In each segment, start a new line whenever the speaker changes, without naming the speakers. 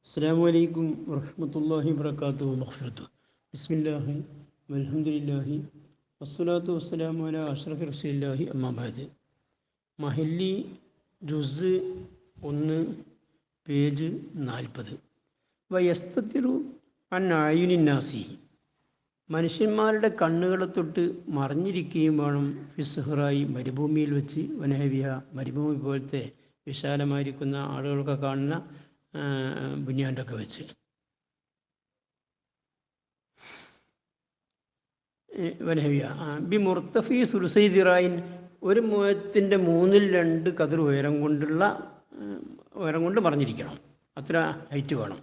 അസ്സലാമു അലൈക്കും വറഹ്മത്തുള്ളാഹി വബറകാതുഹു മഗ്ഫിറത്തു ബിസ്മില്ലാഹി വൽഹംദുലില്ലാഹി വസ്സലാത്തു വസ്സലാമു അലാ അഷ്റഫി റസൂലില്ലാഹി അമ്മാ ബഅദ്. മഹല്ലി ജുസ് 1 പേജ് 40. വയസ്തത്തിറു അൻ അയുനിന്നാസി, മനുഷ്യന്മാരുടെ കണ്ണുകളെ തൊട്ട് മറിഞ്ഞിരിക്കുകയും വേണം. ഫിസ്ഹറായി, മരുഭൂമിയിൽ വെച്ച്, വനഹവിയ, മരുഭൂമി പോലത്തെ വിശാലമായിരിക്കുന്ന ആളുകളൊക്കെ കാണുന്ന ബുനിയാൻ്റെ ഒക്കെ വെച്ച്. വനഹവിയ ബി മുർത്തഫി സുലുസൈദിറായിൻ, ഒരു മുഴത്തിൻ്റെ 3/2 കതിർ ഉയരം കൊണ്ട് മറിഞ്ഞിരിക്കണം. അത്ര ഹൈറ്റ് വേണം.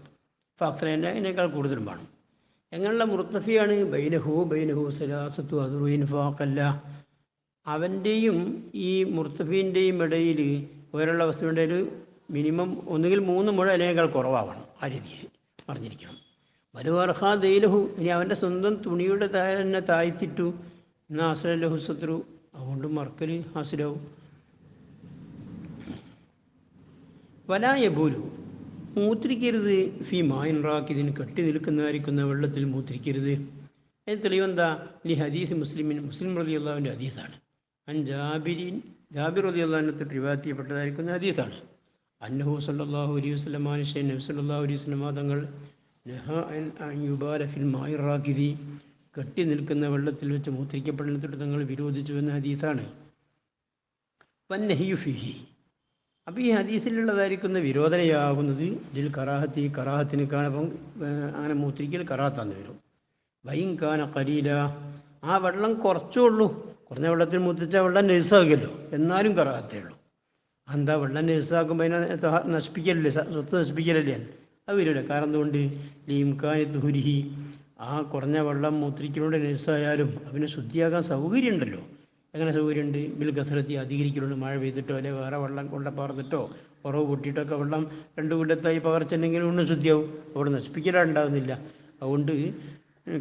ഫാക്സറേൻ്റെ അതിനേക്കാൾ കൂടുതലും വേണം. എങ്ങനെയുള്ള മുർത്തഫിയാണ്? ബൈനഹു സലാസത്തു അദ്റുയിൻ ഫാഖല്ല, അവൻ്റെയും ഈ മുർത്തഫീൻ്റെയും ഇടയിൽ ഉയരമുള്ള വസ്തുവിൻ്റെ ഒരു മിനിമം ഒന്നുകിൽ 3 മുഴ അതിനേക്കാൾ കുറവാവണം. ആ രീതിയിൽ മറിഞ്ഞിരിക്കണം. വലുവർഹാ ദൈലഹു, ഇനി അവൻ്റെ സ്വന്തം തുണിയുടെ താഴെ തന്നെ താഴ്ത്തിട്ടു എന്നാൽ അസലഹു സത്രു, അതുകൊണ്ട് മറക്കൽ ഹാസിലാവും. വലായബൂലു, മൂത്രിക്കരുത്. ഫി മായിൻ റാക്കിദിൻ, കെട്ടി നിൽക്കുന്നതായിരിക്കുന്ന വെള്ളത്തിൽ മൂത്രിക്കരുത്. അതിന് തെളിവെന്താ? ഈ ഹദീസ് മുസ്ലിം റളിയല്ലാഹുവിൻ്റെ ഹദീസാണ്. ജാബിർ റളിയല്ലാഹു തൊട്ട് റിവായത്ത് ചെയ്യപ്പെട്ടതായിരിക്കുന്ന ഹദീസാണ്. അന്നഹു സല്ലല്ലാഹു അലൈഹി വസല്ലം, നബി സല്ലല്ലാഹു അലൈഹി വസല്ലം തങ്ങൾ നഹാ അൻ യുബാല ഫിൽ മായിൻ റാക്കിദി, കെട്ടി നിൽക്കുന്ന വെള്ളത്തിൽ വെച്ച് മൂത്രിക്കപ്പെടുന്നതിട്ട് തങ്ങൾ വിരോധിച്ചു എന്ന ഹദീസാണ്. വന്നഹിയു ഫിഹി, അപ്പോൾ ഈ ഹദീസിലുള്ളതായിരിക്കുന്ന വിരോധനയാകുന്നത് ലിൽ കറാഹത്തി, കറാഹത്തിന് കാണുമ്പം അങ്ങനെ മൂത്രിക്കൽ കറാഹത്താന്ന് വരും. വൈൻകാന ഖലീല, ആ വെള്ളം കുറച്ചുള്ളൂ. കുറഞ്ഞ വെള്ളത്തിൽ മൂത്രിച്ചാൽ വെള്ളം നജസാകുമല്ലോ, എന്നാലും കറാഹത്തേ ഉള്ളൂ. എന്താ വെള്ളം നജസാക്കുമ്പോൾ അതിനെ നശിപ്പിക്കലല്ലേ, സ്വത്ത് നശിപ്പിക്കലല്ലേ? അത് വരില്ല. കാരണം എന്തുകൊണ്ട്? ലീംകാനി തുഹുരിഹി, ആ കുറഞ്ഞ വെള്ളം മൂത്രിക്കലുകൊണ്ട് നജസായാലും അവന് ശുദ്ധിയാകാൻ സൗകര്യമുണ്ടല്ലോ. എങ്ങനെ സൗകര്യമുണ്ട്? ബിൽ കസരത്തി, അധികരിക്കലുണ്ട്. മഴ പെയ്തിട്ടോ അല്ലെങ്കിൽ വേറെ വെള്ളം കൊണ്ട് പാർന്നിട്ടോ ഉറവ് പൊട്ടിയിട്ടൊക്കെ വെള്ളം 2 കൊല്ലത്തായി പകർച്ചെന്നെങ്കിലും ഒന്നും ശുദ്ധിയാവും. അവിടെ നശിപ്പിക്കലുണ്ടാകുന്നില്ല. അതുകൊണ്ട്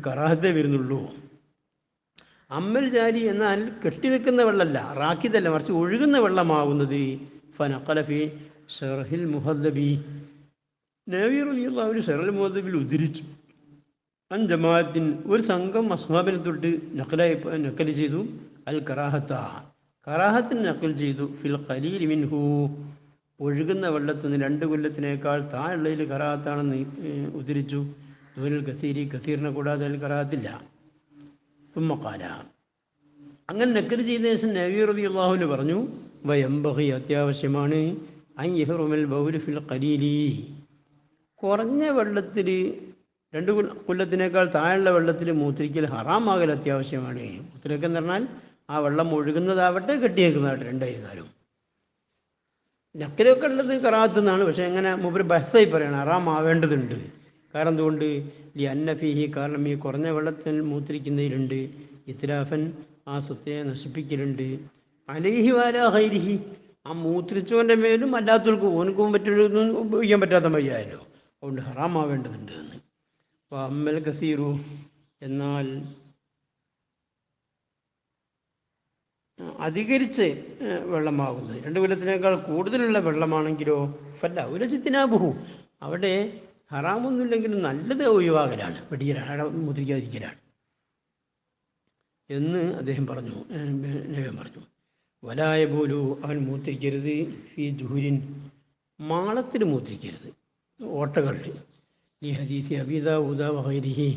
കറാഹത്തേ വരുന്നുള്ളൂ. അമ്മൽ ജാരി, എന്നാൽ കെട്ടി നിൽക്കുന്ന വെള്ളമല്ല, റാക്കിദല്ല, മറിച്ച് ഒഴുകുന്ന വെള്ളമാകുന്നത്. ഫനഖലഫി ഷർഹിൽ മുഹദ്ദബി, നബി റളിയല്ലാഹു അൻഹു ഷർഹുൽ മുഹദ്ദബിൽ ഉദ്ധരിച്ചു. അൻ ജമാഅത്തിൻ, ഒരു സംഘം അസ്ഹാബിനെ തൊട്ട് നക്കൽ ചെയ്തു. അൽ കറാഹത്തിന് നക്കൽ ചെയ്തു. ഫിൽ ഖലീൽ മിൻഹു, ഒഴുകുന്ന വെള്ളത്തിൽ നിന്ന് 2 കൊല്ലത്തിനേക്കാൾ താഴെയുള്ളതിൽ കറാഹത്താണെന്ന് ഉദ്ധരിച്ചു. ദൂനിൽ കസീറിനെ കൂടാതെ അതിൽ കറാഹത്തില്ല. സുമ്മഖാല, അങ്ങനെ നക്കൽ ചെയ്ത ശേഷം നബി റളിയല്ലാഹു അൻഹു പറഞ്ഞു, വയംബഗി, അത്യാവശ്യമാണ്, അൻ യഹ്റുമൽ ബൗൽ ഫിൽ ഖലീലി, കുറഞ്ഞ വെള്ളത്തിൽ 2 കൊല്ലത്തിനേക്കാൾ താഴെയുള്ള വെള്ളത്തിൽ മൂത്രിക്കൽ ഹറാമാകൽ അത്യാവശ്യമാണ്. മൂത്രിക്കൽ എന്ന് പറഞ്ഞാൽ ആ വെള്ളം ഒഴുകുന്നതാവട്ടെ കെട്ടിയേക്കുന്നതാവട്ടെ, രണ്ടായിരുന്നാലും. നക്കലൊക്കെ ഉള്ളത് കറാഹത്തുനിന്നാണ്. പക്ഷേ എങ്ങനെ മൂപ്പര് ബഹ്സായി പറയണം, ഹറാമാവേണ്ടതുണ്ട്. കാരണം എന്തുകൊണ്ട്? ലി അന്നഫിഹി, കാരണം ഈ കുറഞ്ഞ വെള്ളത്തിൽ മൂത്രിക്കുന്നതിലുണ്ട് ഇത്ലാഫൻ, ആ സ്വത്തിനെ നശിപ്പിക്കലുണ്ട്. അലൈഹി വാലാ ഖൈരിഹി, ആ മൂത്രിച്ചവൻ്റെ മേലും അല്ലാത്തവർക്ക് ഓനക്കും മറ്റൊന്നും ഉപയോഗിക്കാൻ പറ്റാത്ത മയ്യായല്ലോ. അതുകൊണ്ട് ഹറാമാവേണ്ടതുണ്ട് എന്ന്. അപ്പോൾ അമ്മൽ കസീറു, എന്നാൽ അധികരിച്ച് വെള്ളമാകുന്നത് 2 കൊല്ലത്തിനേക്കാൾ കൂടുതലുള്ള വെള്ളമാണെങ്കിലോ ഫല്ല ഉലചിത്തിനാബുഹു, അവിടെ ഹറാമൊന്നുമില്ലെങ്കിലും നല്ലത് ഒഴിവാകലാണ്, വെടിയലാണ്, മുദ്രിക്കാതിരിക്കലാണ് എന്ന് അദ്ദേഹം പറഞ്ഞു. നബിയും പറഞ്ഞു. വലായ പോലു, അവൻ മൂത്രിക്കരുത്. ഫി ജുഹുരിൻ, മാളത്തിൽ മൂത്രിക്കരുത്, ഓട്ടകളിൽ. ഈ ഹദീസ് അബീദാവൂദ വഗൈരിഹി,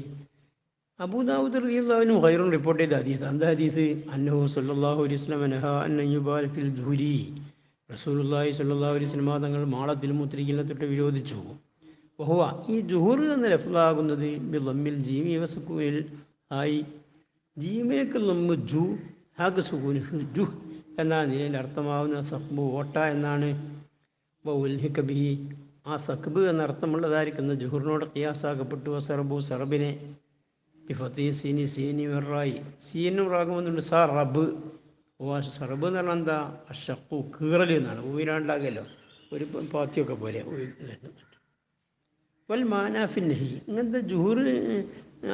അബൂദാവൂദ് റളിയല്ലാഹു അൻഹു ഖൈറുൻ റിപ്പോർട്ട് ചെയ്ത ഹദീസ്. എന്താ ഹദീസ്? അന്നഹു സല്ലല്ലാഹു അലൈഹി വസല്ലം നഹാ അൻ യുബാൽ ഫിൽ ജുഹുരി, റസൂലുള്ളാഹി സ്വല്ലല്ലാഹു അലൈഹി വസല്ലം തങ്ങൾ മാളത്തിൽ മൂത്രിക്കലിനെ തൊട്ട് വിരോധിച്ചു. വഹുവ, ഈ ജുഹൂർ എന്ന ലഫ്ലാകുന്നത് ബിളമ്മിൽ ജീമി വസുക്കൂനിൽ ആയി, ജീമിനക്ക് നമ്മ് ജു, ഹാഗ് സുകൂന് ജു എന്ന നിലയിൽ അർത്ഥമാവുന്ന സഖ്ബ്, ഓട്ട എന്നാണ്. ഉൽഹിക ബിഹി, ആ സഖ്ബ് എന്നർത്ഥമുള്ളതായിരിക്കുന്ന ജുഹൂറിനോട് ഖിയാസാക്കപ്പെട്ടു. സർബു, സർബിനെ ബിഫത്തി സീനി, സീനി വെറായി, സീനും റാകുമെന്നുണ്ട്. സറബ്, സർബ് എന്ന് പറഞ്ഞാൽ എന്താ? അഷക്കു, കീറൽ എന്നാണ്. ഊരാണ്ടാകല്ലോ, ഒരു പാത്തിയൊക്കെ പോലെ. വൽ മാനാഫിൻ നഹി, ഇങ്ങനത്തെ ജുഹൂർ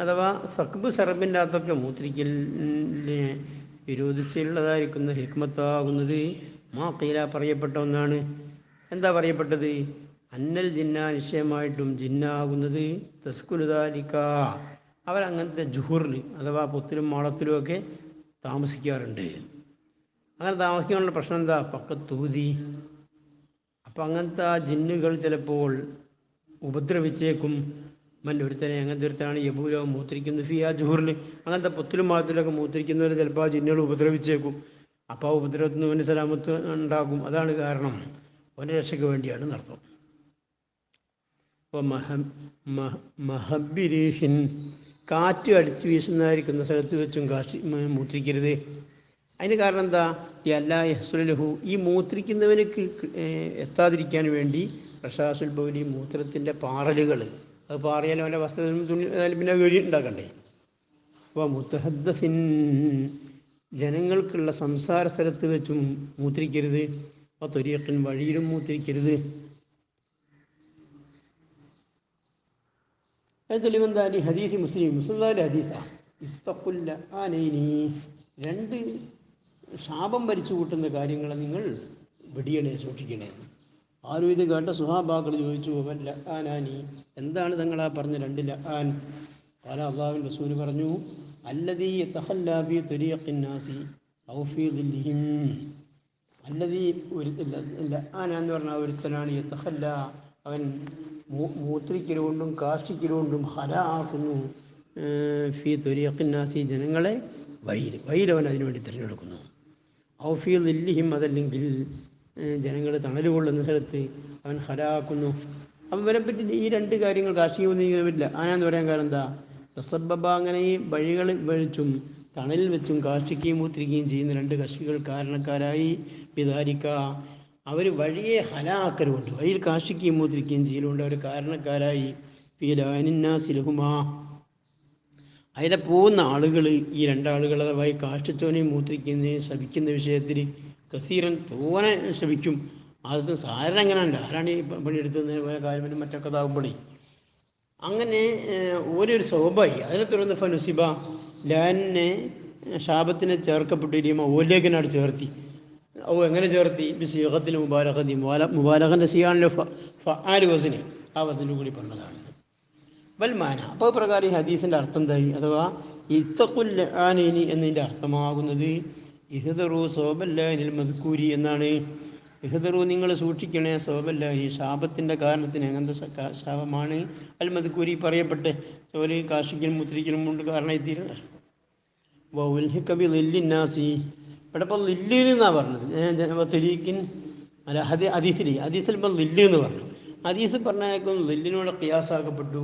അഥവാ സഖ്ബ് സർബിൻ്റെ അകത്തൊക്കെ മൂത്രിക്കലിനെ വിരോധിച്ചുള്ളതായിരിക്കുന്ന ഹിക്മത്താകുന്നത് മാ ഖീല, പറയപ്പെട്ട ഒന്നാണ്. എന്താ പറയപ്പെട്ടത്? അന്നൽ ജിന്ന നിശ്ചയമായിട്ടും ജിന്നാകുന്നത് തസ്കുലുദാലിക്ക അവരങ്ങനത്തെ ജുഹുറിൽ അഥവാ പൊത്തിലും മാളത്തിലുമൊക്കെ താമസിക്കാറുണ്ട്. അങ്ങനെ താമസിക്കാനുള്ള പ്രശ്നം എന്താ? പക്കത്തൂതി. അപ്പം അങ്ങനത്തെ ജിന്നുകൾ ചിലപ്പോൾ ഉപദ്രവിച്ചേക്കും. ഒരുത്തനെ അങ്ങനത്തെ ഒരുത്തനാണ് യബൂലോ മൂത്രിക്കുന്നത് ഫിയാ ജുഹുറിൽ, അങ്ങനത്തെ പൊത്തിലും മാളത്തിലൊക്കെ മൂത്രിക്കുന്നവർ ചിലപ്പോൾ ആ ജിന്നുകൾ ഉപദ്രവിച്ചേക്കും. അപ്പോൾ ആ ഉപദ്രവത്തിന് അവന് സലാമത്ത് ഉണ്ടാകും. അതാണ് കാരണം, അവൻ്റെ രക്ഷയ്ക്ക് വേണ്ടിയാണ് നടത്തും. അപ്പോൾ മഹബിരീഹിൻ കാറ്റ് അടിച്ച് വീശുന്നതായിരിക്കുന്ന സ്ഥലത്ത് വെച്ചും മൂത്രിക്കരുത്. അതിന് കാരണം എന്താ? ഈ അല്ലാ യഹ്സുലഹു, ഈ മൂത്രിക്കുന്നവനക്ക് എത്താതിരിക്കാൻ വേണ്ടി റഷാസുൽ ബൗലി മൂത്രത്തിൻ്റെ പാറലുകൾ, അത് പാറിയാലും അവൻ്റെ വസ്ത്രത്തിനും തുണി പിന്നെ വീഴി ഉണ്ടാക്കണ്ടേ. അപ്പോൾ മുത്തഹദ്ദസിൻ ജനങ്ങൾക്കുള്ള സംസാര സ്ഥലത്ത് വെച്ചും മൂത്രിക്കരുത്. അപ്പോൾ ത്വരീഖിൻ വഴിയിലും മൂത്രിക്കരുത്. അത് തെളിവെന്താ? ഹദീസ് മുസ്ലിം ഹദീസാണ്. ഇത്തഖുല്ല ആനൈനി, രണ്ട് ശാപം ഭരിച്ചു കൂട്ടുന്ന കാര്യങ്ങളെ നിങ്ങൾ വെടിയണേ, സൂക്ഷിക്കണേ. ആരും ഇത് കേട്ട സുഹാബാക്കൾ ചോദിച്ചു, വല്ല ആനാനി, എന്താണ് തങ്ങളാ പറഞ്ഞ രണ്ട് ലആൻ? പല അള്ളാഹുവിൻ റസൂൽ പറഞ്ഞു, അല്ലദീ യതഖല്ലാ ഫീ ത്വരീഖിൻ നാസി ഔ ഫീ ദില്ലിഹിം. അല്ലദീ ലആൻ എന്ന് പറഞ്ഞാൽ ഒരുത്തനാണ് യതഖല്ല, അവൻ മൂത്രിക്കലുകൊണ്ടും കാഷ്ടിക്കലുകൊണ്ടും ഹലാക്കുന്നു ഫീ ത്വരീഖിൻ നാസി, ജനങ്ങളെ വഴിയിലവൻ അതിനു വേണ്ടി തിരഞ്ഞെടുക്കുന്നു. ഔ ഫീ ദില്ലിഹിം, അതല്ലെങ്കിൽ ജനങ്ങൾ തണൽ കൊള്ളുന്ന സ്ഥലത്ത് അവൻ ഹലാക്കുന്നു. അപ്പം ഇവരെപ്പറ്റി ഈ രണ്ട് കാര്യങ്ങൾ കാർഷികമൊന്നും പറ്റില്ല. ആനാന്ന് പറയാൻ കാരണം എന്താ? തസബ്ബബ, അങ്ങനെ ഈ വഴികളിൽ വഴിച്ചും തണലിൽ വെച്ചും കാർഷിക്കുകയും മൂത്രിക്കുകയും ചെയ്യുന്ന രണ്ട് കക്ഷികൾ കാരണക്കാരായി വിധാരിക്ക, അവർ വഴിയെ ഹലാക്കലുകൊണ്ട്, വഴിയിൽ കാർഷിക്കുകയും മൂത്രിക്കുകയും ചെയ്യലുകൊണ്ട് അവർ കാരണക്കാരായി ഫീലാനിന്നാസിലഹുമാ, അതിലെ പോകുന്ന ആളുകൾ, ഈ രണ്ടാളുകൾ അഥവാ കാഷ്ടിച്ചവനെയും മൂത്രിക്കുന്നതിനെ ശപിക്കുന്ന വിഷയത്തിൽ കസീറൻ തോനെ ശപിക്കും. അത് സാധാരണ എങ്ങനെയുണ്ട്, ആരാണ് ഈ പണിയെടുത്തത് കാര്യം മറ്റൊക്കെ ഇതാകുമ്പോഴേ അങ്ങനെ ഓരോ സ്വഭാവമായി. അതിനെ തുടർന്ന് ഫനുസിബ ലാനെ ശാപത്തിനെ ചേർക്കപ്പെട്ടിരിക്കുമ്പോൾ ഓലേഖനാട് ചേർത്തി. എങ്ങനെ ചേർത്തി? ബിസീഖത്തിന് മുബാലഖത്തി, മുബാലഖൻ്റെ സിയാണല്ലോ ഫആൽ വസ്നി, ആ വസ്നിൽ കൂടി പറഞ്ഞതാണ്. വൽമാന, അപ്പോൾ പ്രകാരം ഈ ഹദീസിൻ്റെ അർത്ഥം എന്തായി? അഥവാ ഇത്തഖുൽ ലആനൈനി എന്നതിൻ്റെ അർത്ഥമാകുന്നത് ഇഹ്ദറു സോബല്ലാനിൽ മദ്കൂരി എന്നാണ്. ഇഹ്ദറു, നിങ്ങൾ സൂക്ഷിക്കണേ, സോബല്ലാനി ശാപത്തിൻ്റെ കാരണത്തിന്, അങ്ങനത്തെ ശാപമാണ് അൽ മദ്കൂരി പറയപ്പെട്ടെ, ഒരു കാർഷിക്കലും മുത്രിക്കലും കൊണ്ട് കാരണമായിത്തീരുന്നത്. വൗൽഹിക്കബി ലില്ലിന്നാസി, ഇവിടെ ഇപ്പോൾ ലില്ല് എന്നാണ് പറഞ്ഞത്. തെരീക്കിൻ അല്ല ഹദീസിൽ ഇപ്പോൾ ലില്ല് എന്ന് പറഞ്ഞു. ഹദീസ് പറഞ്ഞേക്കും ലില്ലിനോട് ഖിയാസാക്കപ്പെട്ടു.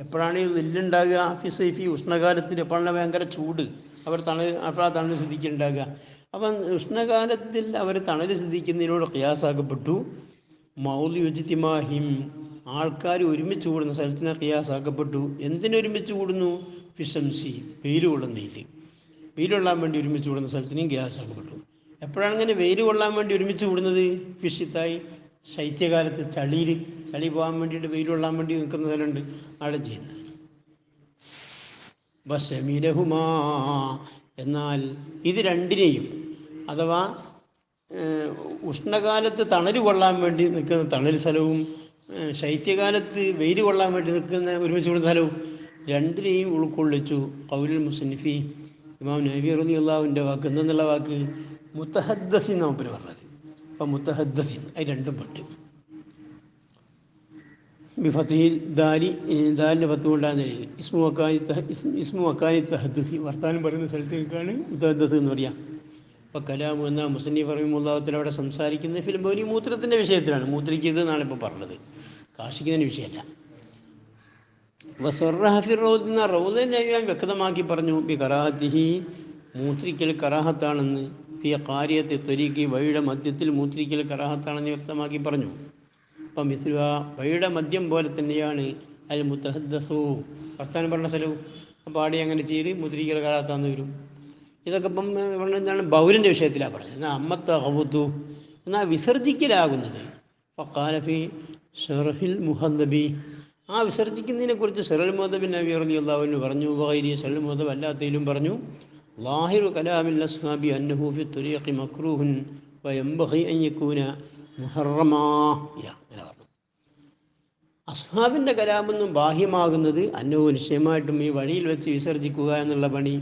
എപ്പോഴാണ് ഈ ലില്ലുണ്ടാകുക? ഫിസൈഫി, ഉഷ്ണകാലത്തിൽ. എപ്പോഴാണ് ഭയങ്കര ചൂട്, അവർ അപ്പോഴാണ് തണൽ സിദ്ധിക്കുന്നുണ്ടാകുക. അപ്പം ഉഷ്ണകാലത്തിൽ അവർ തണൽ സിദ്ധിക്കുന്നതിനോട് ഖിയാസാക്കപ്പെട്ടു. മൗലി യുജ്തിമാഹിം, ആൾക്കാർ ഒരുമിച്ച് കൂടുന്ന സ്ഥലത്തിന് ഖിയാസാക്കപ്പെട്ടു. എന്തിനൊരുമിച്ച് കൂടുന്നു? ഫിഷംസി, വെയിൽ കൊള്ളുന്നതിൽ, വെയിൽ കൊള്ളാൻ വേണ്ടി ഒരുമിച്ച് കൂടുന്ന സ്ഥലത്തിനും ഖിയാസാക്കപ്പെട്ടു. എപ്പോഴാണ് ഇങ്ങനെ വെയിൽ കൊള്ളാൻ വേണ്ടി ഒരുമിച്ച് കൂടുന്നത്? ഫിഷിത്തായി, ശൈത്യകാലത്ത് ചളി പോകാൻ വേണ്ടിയിട്ട് വെയിൽ കൊള്ളാൻ വേണ്ടി നിൽക്കുന്ന സ്ഥലമുണ്ട്, അവിടെ ചെയ്യുന്നത്. ബസമിലഹുമാ, എന്നാൽ ഇത് രണ്ടിനെയും, അഥവാ ഉഷ്ണകാലത്ത് തണൽ കൊള്ളാൻ വേണ്ടി നിൽക്കുന്ന തണൽ സ്ഥലവും ശൈത്യകാലത്ത് വെയിൽ കൊള്ളാൻ വേണ്ടി നിൽക്കുന്ന ഒരുമിച്ച് കൂടുന്ന സ്ഥലവും രണ്ടിനെയും ഉൾക്കൊള്ളിച്ചു. ഖൗലുൽ മുസന്നിഫി, ഇമാം നബി റളിയല്ലാഹുവിൻ്റെ വാക്ക്. എന്തെന്നുള്ള വാക്ക്? മുത്തഹദ്ദസിൻ നമുക്ക് പറഞ്ഞത്. അപ്പം മുത്തഹദ്ദസിൻ, അത് രണ്ടും പെട്ട്. ബിഫത്തിൽ ദാലിൻ്റെ പത്ത് കൊണ്ടാകുന്ന നിലയിൽ ഇസ്മു വക്കാനി തഹദ്ദുസി, വർത്താനം പറയുന്ന സ്ഥലത്തേക്കാണ് മുത്തഹദ്ദസ് എന്ന് പറയാം. അപ്പോൾ കലാമു എന്ന മുസന്നിഫ് റഹിമഹുല്ലാഹു അവിടെ സംസാരിക്കുന്ന ഫിലിം ഒരു മൂത്രത്തിൻ്റെ വിഷയത്തിലാണ്. മൂത്രിക്കരുത് എന്നാണ് ഇപ്പോൾ പറഞ്ഞത്, കാർഷിക്കുന്നതിന് വിഷയമല്ല. വസ്വറഹഫിർ റൗദ് എന്ന റൗദ് നബിയാൻ വ്യക്തമാക്കി പറഞ്ഞു, ബി കറാഹത്തിഹി, മൂത്രിക്കൽ കറാഹത്താണെന്ന്. ഫി ഖാരിയത്തി ത്വരീഖി, വഴിയുടെ മധ്യത്തിൽ മൂത്രിക്കൽ കറാഹത്താണെന്ന് വ്യക്തമാക്കി പറഞ്ഞു. അപ്പം മിസ്ലുഹ, വഴിയുടെ മദ്യം പോലെ തന്നെയാണ് അൽ മുത്തഹദ്ദസു, വർത്താനം പറഞ്ഞ സ്ഥലവും. അപ്പോൾ ആടെ അങ്ങനെ ചെയ്ത് മൂത്രിക്കൽ കറാഹത്താന്ന് വരും. ഇതൊക്കെ ഇപ്പം എന്താണ് ബൗലിൻ്റെ വിഷയത്തിലാണ് പറഞ്ഞത്. എന്നാൽ അമ്മത്ത ഹവുദ്ദു, എന്നാൽ വിസർജിക്കലാകുന്നത്. ഫഖാലഫി ഷറഹിൽ മുഹദ്ദബി, ആ വിസർജിക്കുന്നതിനെക്കുറിച്ച് ഷറൽ മുഹദ്ദബിൻ നബി റളിയല്ലാഹു അൻഹു പറഞ്ഞു. വഗൈരി, ഷറൽ മുഹദ്ദബ് അല്ലാത്തതിലും പറഞ്ഞു. ലാഹിറു കലാമിൽ അസ്ഹാബി അന്നഹു ഫി ത്വരീഖി മക്റൂഹുൻ വയംബഗി അൻ യകൂന മുഹറമാ, അങ്ങനെ പറഞ്ഞു. അസ്ഹാബിൻ്റെ കലാമൊന്നും ബാഹ്യമാകുന്നത് അന്നവും നിശ്ചയമായിട്ടും ഈ വഴിയിൽ വെച്ച് വിസർജിക്കുക എന്നുള്ള പണി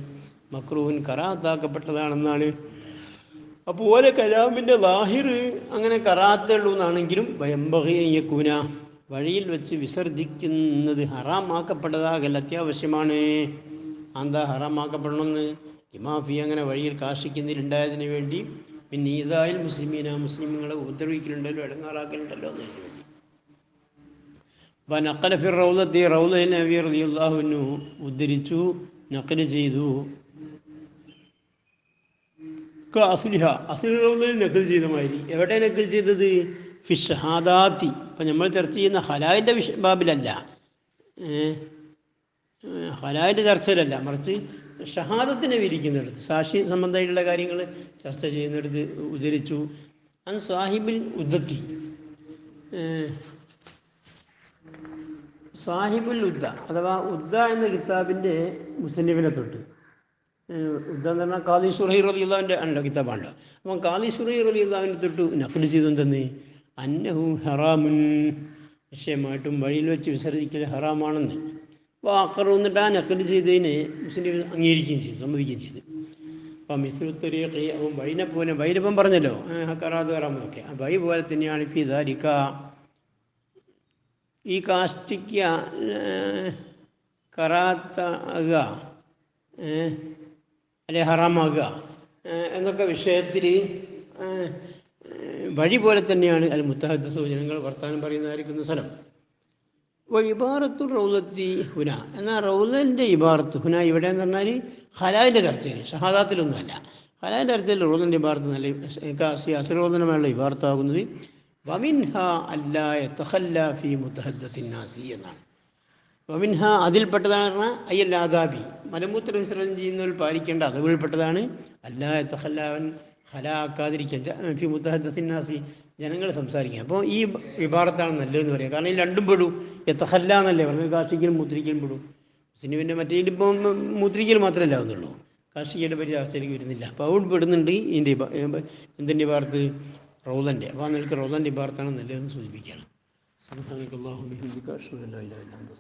മക്രൂഹൻ കറാത്താക്കപ്പെട്ടതാണെന്നാണ്. അപ്പോൾ ഓരോ കലാമിൻ്റെ ലാഹിർ അങ്ങനെ കറാത്തേ ഉള്ളൂ എന്നാണെങ്കിലും ഭയംബഹിയക്കൂന വഴിയിൽ വെച്ച് വിസർജിക്കുന്നത് ഹറാമാക്കപ്പെട്ടതാകൽ അത്യാവശ്യമാണ്. എന്താ ഹറാമാക്കപ്പെടണമെന്ന്? ഇമാഫി അങ്ങനെ വഴിയിൽ കാർഷിക്കുന്നതിലുണ്ടായതിനു വേണ്ടി പിന്നെ ഈദായിൽ മുസ്ലിമീന മുസ്ലിമുകളെ ഉപദ്രവിക്കലുണ്ടല്ലോ, ഇടങ്ങാറാക്കലുണ്ടല്ലോ എന്നതിന് വേണ്ടി. അപ്പോൾ നഖല ഫിർ റൗദത്തി റൗദയിൽ നബി റളിയല്ലാഹു അൻഹു ഉദ്ധരിച്ചു, നഖല് ചെയ്തു. അസുലിഹ അസുൽ റൗദയിൽ നഖൽ ചെയ്ത മാതിരി. എവിടെ നഖൽ ചെയ്തത്? ഫി ഷഹാദാത്തി. ഇപ്പം നമ്മൾ ചർച്ച ചെയ്യുന്ന ഹലായിൻ്റെ ബാബിലല്ല, ഹലായിൻ്റെ ചർച്ചയിലല്ല, മറിച്ച് ഷഹാദത്തിനെ വിരിക്കുന്നിടത്ത്, സാക്ഷി സംബന്ധമായിട്ടുള്ള കാര്യങ്ങൾ ചർച്ച ചെയ്യുന്നിടത്ത് ഉദ്ധരിച്ചു. അൻ സാഹിബിൽ ഉദ്ദത്തി, സാഹിബുൽ ഉദ്ദ അഥവാ ഉദ്ദ എന്ന കിതാബിൻ്റെ മുസന്നിഫിനെ തൊട്ട്, ഉദ്ദ എന്ന് പറഞ്ഞാൽ ഖാദി ശുറൈർ റളിയല്ലാഹുവിൻ്റെ ഉണ്ടോ കിതാബാണല്ലോ. അപ്പം ഖാദി ശുറൈർ റളിയല്ലാഹുവിനെ തൊട്ട് നഖ്ല് ചെയ്തെന്തെന്ന് അന്നഹു ഹറാമുൻ, നിശ്ചയമായിട്ടും വഴിയിൽ വെച്ച് വിസർജിക്കൽ ഹറാമാണെന്ന്. അപ്പോൾ അക്കറ് വന്നിട്ട് ആ നഖ്ല് ചെയ്തതിനെ മുസ്ലിം അംഗീകരിക്കുകയും ചെയ്തു, സമ്മതിക്കുകയും ചെയ്തു. അപ്പം മിസ്ലുത്തരീഖി, അവൻ വൈനെ പോലെ, വൈരപ്പം പറഞ്ഞല്ലോ കറാത്ത് ഹറാമെന്നൊക്കെ, ആ വൈ പോലെ തന്നെയാണ് ഫി ദാലിക, ഈ കാഷ്ടിക്ക കറാത്താകുക അല്ലെ ഹറാമാകുക എന്നൊക്കെ വിഷയത്തിൽ വഴി പോലെ തന്നെയാണ് അൽ മുത്തഹദ്ദിസു, ജനങ്ങൾ വർത്താനം പറയുന്നതായിരിക്കുന്ന സ്ഥലം. അപ്പോൾ ഇബാറത്തു റൗലത്തി ഹുന, എന്നാൽ റൗലൻ്റെ ഇബാറത്ത് ഹുന ഇവിടെ എന്ന് പറഞ്ഞാൽ ഹലാലിൻ്റെ ചർച്ചയിൽ, ഷഹാദാത്തിലൊന്നുമല്ല, ഹലാലിൻ്റെ ചർച്ചയിൽ റൗലൻ്റെ ഇബാറത്ത് നല്ല അസുറോദനമായുള്ള ഇബാറത്താകുന്നത് വമിൻഹ അല്ലാ യതഖല്ല ഫീ മുത്തഹദ്ദിസിൻ നാസി എന്നാണ്. വമിൻഹ അതിൽപ്പെട്ടതാണ് പറഞ്ഞാൽ അയ്യൽ ആദാബി, മലമൂത്ര വിസർജനം ചെയ്യുന്നവർ പാലിക്കേണ്ട അതുകൾപ്പെട്ടതാണ്. അല്ലാ യതഖല്ലവൻ ഹലാക്കാതിരിക്കുക ഫി മുത്തഹദ്ദിസിൻ നാസി, ജനങ്ങൾ സംസാരിക്കുക. അപ്പോൾ ഈ വിഭാഗത്താണ് നല്ലതെന്ന് പറയുക. കാരണം ഈ രണ്ടും പെടും. യതഖല്ല എന്നല്ലേ പറഞ്ഞത്, കാർഷികലും മൂത്രിക്കലും പെടും. മുസ്ലിമിൻ്റെ മറ്റേ ഇതിപ്പം മൂത്രിക്കൽ മാത്രമല്ല ആവുന്നുള്ളൂ, കാർഷികയുടെ പറ്റിയ അവസ്ഥയിലേക്ക് വരുന്നില്ല. അപ്പോൾ അവിടെ പെടുന്നുണ്ട് ഇതിൻ്റെ എന്തിൻ്റെ ഭാഗത്ത് റൗലൻ്റെ. അപ്പോൾ ആ നിലക്ക് റൗലൻ്റെ ഭാഗത്താണ് നല്ലതെന്ന് സൂചിപ്പിക്കുകയാണ്. സുബ്ഹാനക്കല്ലാഹു വബിഹംദിക അഷ്ഹദു അല്ലാ ഇലാഹ ഇല്ല അൻത